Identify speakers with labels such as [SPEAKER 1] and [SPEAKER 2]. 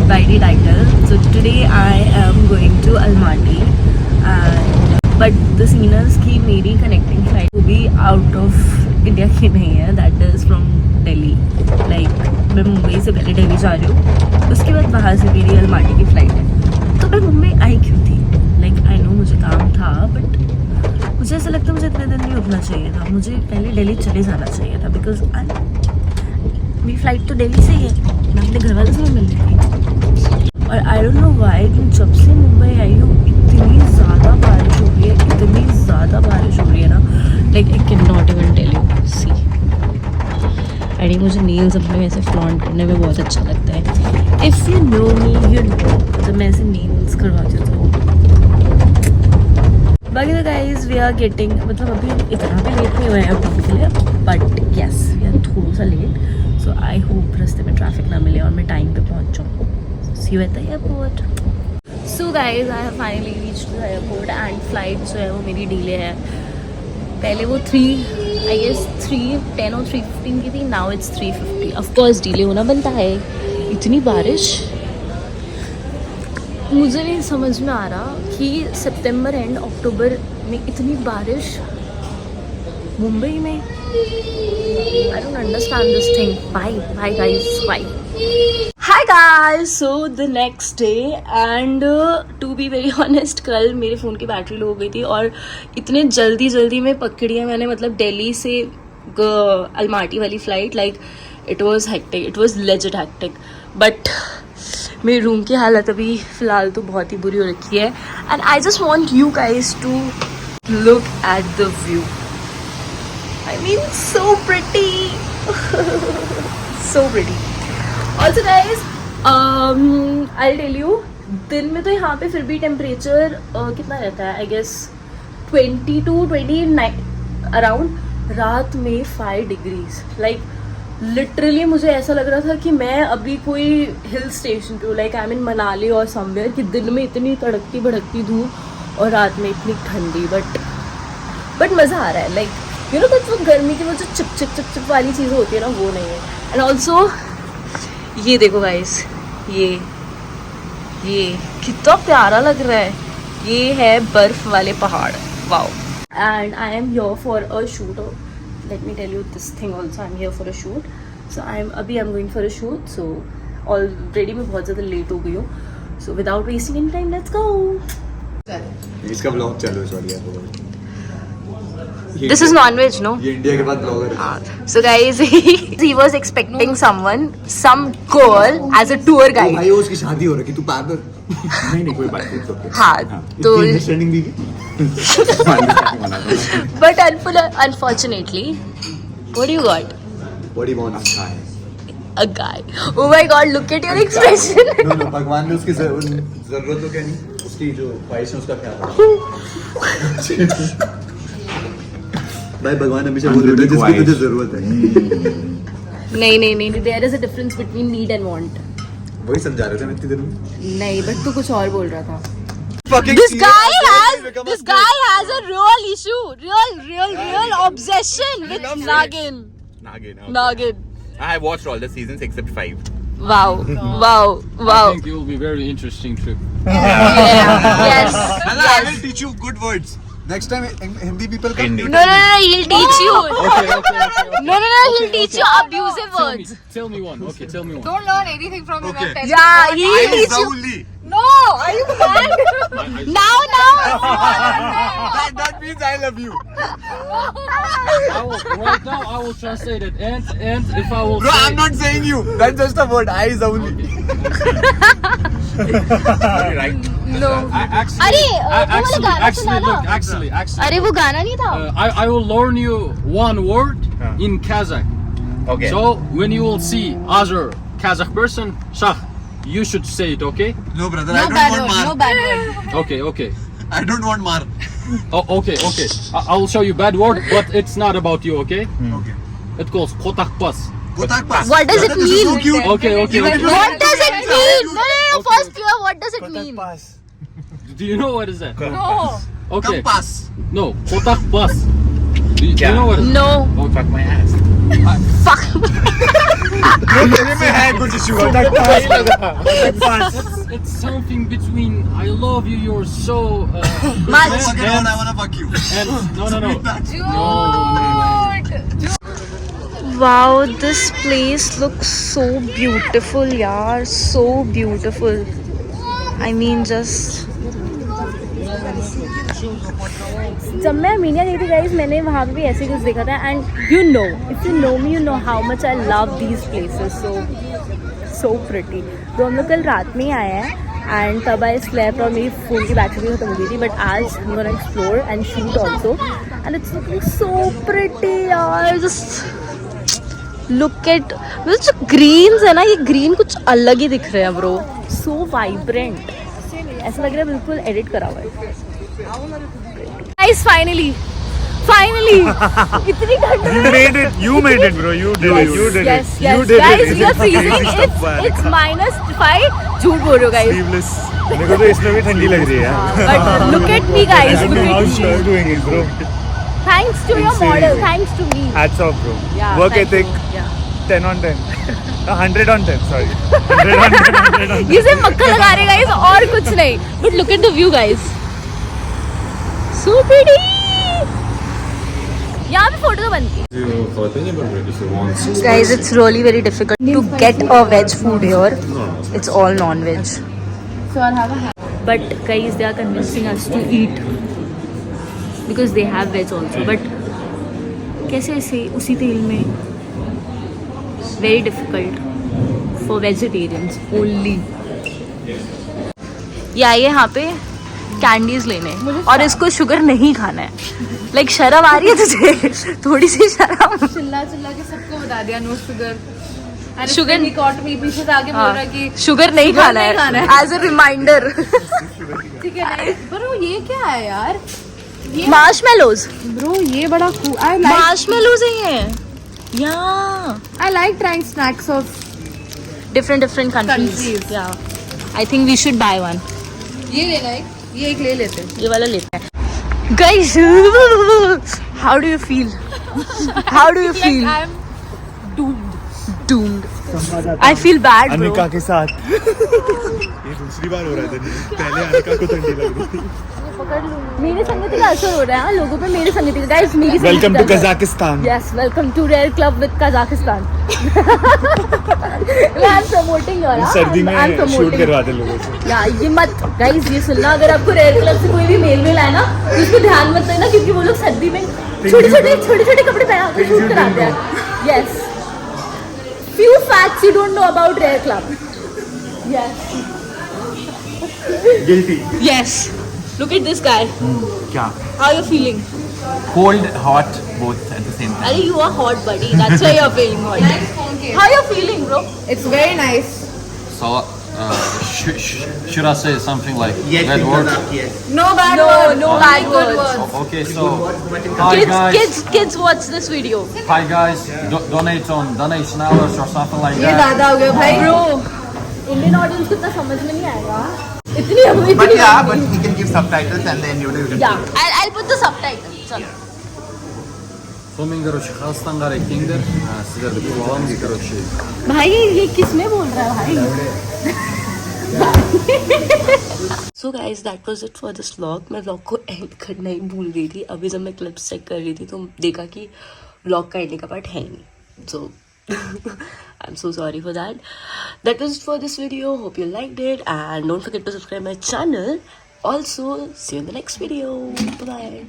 [SPEAKER 1] read by the title. So today I am going to Almaty, but the scene is कि मेरी connecting flight वो भी out of India की नहीं है, that is from Delhi. Like मैं मुंबई से पहले दिल्ली जा रही हूँ, उसके बाद वहाँ से मेरी अलमाटी की फ़्लाइट है. तो मैं मुंबई आई क्यों थी? Like I know मुझे काम था, but मुझे ऐसा लगता है मुझे इतने दिन नहीं रुकना चाहिए था. मुझे पहले दिल्ली चले जाना चाहिए था, बिकॉज मेरी फ़्लाइट तो दिल्ली से ही है. मैं अपने घर वालों से भी मिल रही थी. और आई डोंट नो वाई, जब से मुंबई आई हूँ इतनी ज़्यादा बारिश हो रही है, इतनी ज़्यादा बारिश हो रही है ना. Like I can not even tell you. सी एंड मुझे नील्स अपने ऐसे फ्लॉन्ट करने में बहुत अच्छा लगता है. If you know me you know, जब मैं ऐसे नील्स करवाती हूँ तो बाकी तो गाइज वी आर गेटिंग, मतलब अभी इतना भी लेट नहीं हुआ है अभी के लिए, बट येस वी आर थोड़ा सा लेट. सो आई होप रास्ते में ट्रैफिक ना मिले और मैं टाइम पे पहुंच जाऊँ. See you at the airport. So guys I have finally reached the airport and flight जो है वो मेरी डिले है. पहले वो 3:10 और 3:15 की थी, नाउ इट्स 3:50. ऑफकोर्स डिले होना बनता है. इतनी बारिश मुझे नहीं समझ में आ रहा कि सितंबर एंड अक्टूबर में इतनी बारिश मुंबई में. I don't understand this thing. Bye guys, bye. Hi guys, so the next day and to be very honest कल मेरे फ़ोन की बैटरी लो हो गई थी और इतने जल्दी में पकड़ी है मैंने, मतलब दिल्ली से अलमाटी वाली flight. Like it was hectic, it was legit hectic. But मेरे रूम की हालत अभी फ़िलहाल तो बहुत ही बुरी हो रखी है. And I just want you guys to look at the view. I mean so pretty. So pretty. Also guys I tell you, दिन में तो यहाँ पे फिर भी टेम्परेचर कितना रहता है, आई गेस 20 to 29 अराउंड. रात में 5 डिग्रीज. लाइक लिटरली मुझे ऐसा लग रहा था कि मैं अभी कोई हिल स्टेशन पे हूँ. लाइक आई मीन मनाली और समवेयर, कि दिन में इतनी तड़कती भड़कती धूप और रात में इतनी ठंडी. बट मज़ा आ रहा है. लाइक यू नो बट वो गर्मी की वो जो चिप वाली चीज़ होती है ना, वो नहीं है. एंड ऑल्सो ये देखो गाइस, ये कितना प्यारा लग रहा है. ये है बर्फ वाले पहाड़. Wow. And I am here for a shoot. Let me tell you this thing also. I'm here for a shoot. So I'm going for a shoot. So already मैं बहुत ज़्यादा late हो गई हूँ. So without wasting any time, let's go.
[SPEAKER 2] इसका blog चालू है. Sorry
[SPEAKER 1] This is non-veg, no?
[SPEAKER 2] ये इंडिया के बाद ब्लॉगर है.
[SPEAKER 1] So guys, he was expecting some girl as a tour guide.
[SPEAKER 2] भाई उसकी शादी हो रही है, तू पागल. नहीं कोई बात नहीं.
[SPEAKER 1] हाँ तो
[SPEAKER 2] understanding the.
[SPEAKER 1] But unfortunately, what do you got?
[SPEAKER 2] What do you want?
[SPEAKER 1] A guy. Oh my God! Look at your expression.
[SPEAKER 2] No, भगवान ने उसकी जरूरत तो क्या नहीं, उसकी जो ख्वाहिश है उसका ख्याल रखा. भाई भगवान हमेशा बोल देता है जिसकी तुझे जरूरत है.
[SPEAKER 1] नहीं. There is a difference between need and want.
[SPEAKER 2] वही समझा रहे थे मैं इतनी देर में.
[SPEAKER 1] नहीं, बट तू कुछ और बोल रहा था.
[SPEAKER 2] Fucking
[SPEAKER 1] This
[SPEAKER 2] serious?
[SPEAKER 1] guy has a real issue, real obsession with Nagin. Nagin.
[SPEAKER 3] I have watched all the seasons except 5.
[SPEAKER 1] Wow.
[SPEAKER 4] I think it will be very interesting trip.
[SPEAKER 1] Yes.
[SPEAKER 2] I will teach you good words. Next time Hindi people come.
[SPEAKER 1] No, he'll teach you.
[SPEAKER 4] Okay.
[SPEAKER 1] No, he'll teach you abusive words.
[SPEAKER 4] Tell me one. Okay, tell me one.
[SPEAKER 5] Don't learn anything from him.
[SPEAKER 2] Okay.
[SPEAKER 1] Yeah, he'll teach you.
[SPEAKER 2] Zauli.
[SPEAKER 5] No, are you mad?
[SPEAKER 1] Now.
[SPEAKER 2] That means I love you.
[SPEAKER 4] Right now, I will translate it. And if I will.
[SPEAKER 2] Bro,
[SPEAKER 4] say,
[SPEAKER 2] I'm not saying you. That's just a word. I Zauli.
[SPEAKER 3] Right?
[SPEAKER 1] No.
[SPEAKER 4] Actually,
[SPEAKER 1] अरे वो गाना नहीं था.
[SPEAKER 4] I will learn you one word in Kazakh.
[SPEAKER 3] Okay.
[SPEAKER 4] So when you will see other Kazakh person, Shah, you should say it, okay?
[SPEAKER 2] No, brother.
[SPEAKER 5] No
[SPEAKER 2] I
[SPEAKER 5] bad
[SPEAKER 2] don't
[SPEAKER 5] word.
[SPEAKER 2] want
[SPEAKER 5] No
[SPEAKER 2] Mar.
[SPEAKER 5] bad word.
[SPEAKER 4] Okay.
[SPEAKER 2] I don't want Mar.
[SPEAKER 4] Oh, okay. I will show you bad word, but it's not about you, okay?
[SPEAKER 2] Okay.
[SPEAKER 4] It calls Kotakpas.
[SPEAKER 2] Kotak pass.
[SPEAKER 1] What does it
[SPEAKER 2] This is so
[SPEAKER 1] mean?
[SPEAKER 2] cute.
[SPEAKER 4] Okay.
[SPEAKER 1] What does it mean? No.
[SPEAKER 4] Okay.
[SPEAKER 1] First clear. What does it mean?
[SPEAKER 2] pass.
[SPEAKER 4] Do you know what is that?
[SPEAKER 5] No.
[SPEAKER 4] Okay.
[SPEAKER 2] Come pass.
[SPEAKER 4] No, Kotakpas. Do you know what?
[SPEAKER 1] No.
[SPEAKER 3] Oh, fuck my ass.
[SPEAKER 1] Fuck.
[SPEAKER 2] तेरे में है कुछ issue
[SPEAKER 4] It's something between I love you, you're so
[SPEAKER 1] Much.
[SPEAKER 2] I wanna fuck you.
[SPEAKER 4] and no.
[SPEAKER 5] Dude.
[SPEAKER 1] Wow, this place looks so beautiful, yaar. So beautiful. I mean, just. जब मैं mania गई थी guys, मैंने वहाँ पे भी ऐसे कुछ देखा था. And you know, if you know me, you know how much I love these places. So pretty. तो हम लोग कल रात में ही आए हैं एंड तब आई स्लैप और मेरी फ़ोन की बैटरी भी खत्म हो गई थी. बट आज हम gonna explore and shoot also and it's looking so pretty यार. जस्ट लुक एट जो ग्रीन्स है ना, ये ग्रीन कुछ अलग ही दिख रहे हैं ब्रो. सो वाइब्रेंट, ऐसा लग रहा है बिल्कुल एडिट करा हुआ है. Guys, finally, इतनी ठंड में.
[SPEAKER 2] You made it, bro. You did it. You did
[SPEAKER 1] Yes,
[SPEAKER 2] it.
[SPEAKER 1] yes,
[SPEAKER 2] You did
[SPEAKER 1] guys,
[SPEAKER 2] it.
[SPEAKER 1] we are freezing. It's -5. झूठ बोल रहे हो guys.
[SPEAKER 2] Sleeveless. मेरे को तो इसमें भी ठंडी लग रही है यार.
[SPEAKER 1] But look at me, guys. Look at
[SPEAKER 2] How's
[SPEAKER 1] me.
[SPEAKER 2] you doing it, bro?
[SPEAKER 1] Thanks to your
[SPEAKER 2] Insane.
[SPEAKER 1] model. Thanks to me.
[SPEAKER 2] Hats off, bro.
[SPEAKER 1] Yeah,
[SPEAKER 2] Work
[SPEAKER 1] thank
[SPEAKER 2] ethic.
[SPEAKER 1] you. Yeah.
[SPEAKER 2] 10 on 10. 100 on 10. Sorry. 100 on 10. 100 on 10.
[SPEAKER 1] ये सिर्फ मक्खा लगा रहे guys और कुछ नहीं. But look at the view, guys. So pretty. यहाँ पे photo तो बनती है. Guys, it's really very difficult to get a veg food here. It's all non-veg. So I'll have a. But guys, they are convincing us to eat because they have veg also. But कैसे ऐसे उसी तेल में? Very difficult for vegetarians only. ये आइए यहाँ पे candies लेने और इसको शुगर नहीं खाना है. लाइक शर्म आ रही है तुझे? थोड़ी सी शर्म.
[SPEAKER 5] चिल्ला के सबको बता दिया नो शुगर.
[SPEAKER 1] Sugar-
[SPEAKER 5] ही कॉट मी पीछे से आगे बोल रहा है कि
[SPEAKER 1] शुगर नहीं खाना
[SPEAKER 5] नहीं खाना
[SPEAKER 1] है एज अ रिमाइंडर.
[SPEAKER 5] ठीक है नहीं. ब्रो ये क्या है यार? ये
[SPEAKER 1] मार्शमेलोज.
[SPEAKER 5] ब्रो ये बड़ा आई लाइक
[SPEAKER 1] मार्शमेलोज है ये. या
[SPEAKER 5] I like trying snacks of
[SPEAKER 1] different countries.
[SPEAKER 5] Countries.
[SPEAKER 1] Yeah, I think we should buy one.
[SPEAKER 5] ये लेना है. ये एक ले लेते हैं.
[SPEAKER 1] ये वाला लेते हैं. Guys, how do you feel? How do you feel?
[SPEAKER 5] I am
[SPEAKER 1] Doomed. I feel bad, bro.
[SPEAKER 2] Anika के साथ. ये दूसरी बार हो रहा है दिन. पहले अनिका को ठंडी लग रही थी.
[SPEAKER 1] मेरे संगति का असर हो रहा है हाँ, लोगों पे. मेरे संगति का गाइस, मेरी संगति
[SPEAKER 2] Welcome
[SPEAKER 1] का
[SPEAKER 2] to
[SPEAKER 1] असर.
[SPEAKER 2] Kazakhstan.
[SPEAKER 1] Yes, welcome to Rare Club with Kazakhstan. I'm promoting your.
[SPEAKER 2] सर्दी में
[SPEAKER 1] I'm
[SPEAKER 2] शूट
[SPEAKER 1] promoting.
[SPEAKER 2] करवाते लोगों से.
[SPEAKER 1] या ये मत गाइस, ये सुनना, अगर आपको रेयर क्लब से कोई भी मेल आए ना तो इसको ध्यान मत देना क्योंकि वो लोग सर्दी में छोटे कपड़े पहना कर शूट कराते हैं. Yes, few facts you don't know about Rare Club. Yes.
[SPEAKER 2] Guilty.
[SPEAKER 1] Yes. Look at this guy.
[SPEAKER 3] क्या?
[SPEAKER 1] How you feeling?
[SPEAKER 3] Cold, hot, both at the same time.
[SPEAKER 1] Arey, you are hot, buddy. That's why you're feeling hot. How you feeling, bro?
[SPEAKER 5] It's very nice.
[SPEAKER 4] So should I say something like that word?
[SPEAKER 5] No bad
[SPEAKER 1] No,
[SPEAKER 5] words.
[SPEAKER 1] no
[SPEAKER 5] Only
[SPEAKER 1] bad
[SPEAKER 5] good
[SPEAKER 1] words.
[SPEAKER 4] Okay, so hi guys.
[SPEAKER 1] Kids, watch this video.
[SPEAKER 4] Hi guys, donate on Donation Hours or something like
[SPEAKER 5] ये
[SPEAKER 4] that.
[SPEAKER 5] दादा हो गया भाई.
[SPEAKER 1] Bro, Indian audience को इतना समझ में नहीं आएगा. इतनी
[SPEAKER 3] But yeah, but he can give subtitles and then you can.
[SPEAKER 1] Yeah, I'll put the subtitles. चलो.
[SPEAKER 4] Сонымен, короче, Қазақстанға қарай келіңдер. Сіздерді көріп аламыз, короче.
[SPEAKER 1] भाई ये किस में बोल रहा है भाई? So guys, that was it for this vlog. मैं vlog को end करना ही भूल गई थी. अभी जब मैं clips check कर रही थी तो देखा कि vlog का ending का part है ही नहीं. So I'm so sorry for that. That was it for this video. Hope you liked it and don't forget to subscribe my channel. Also, see you in the next video. Bye bye.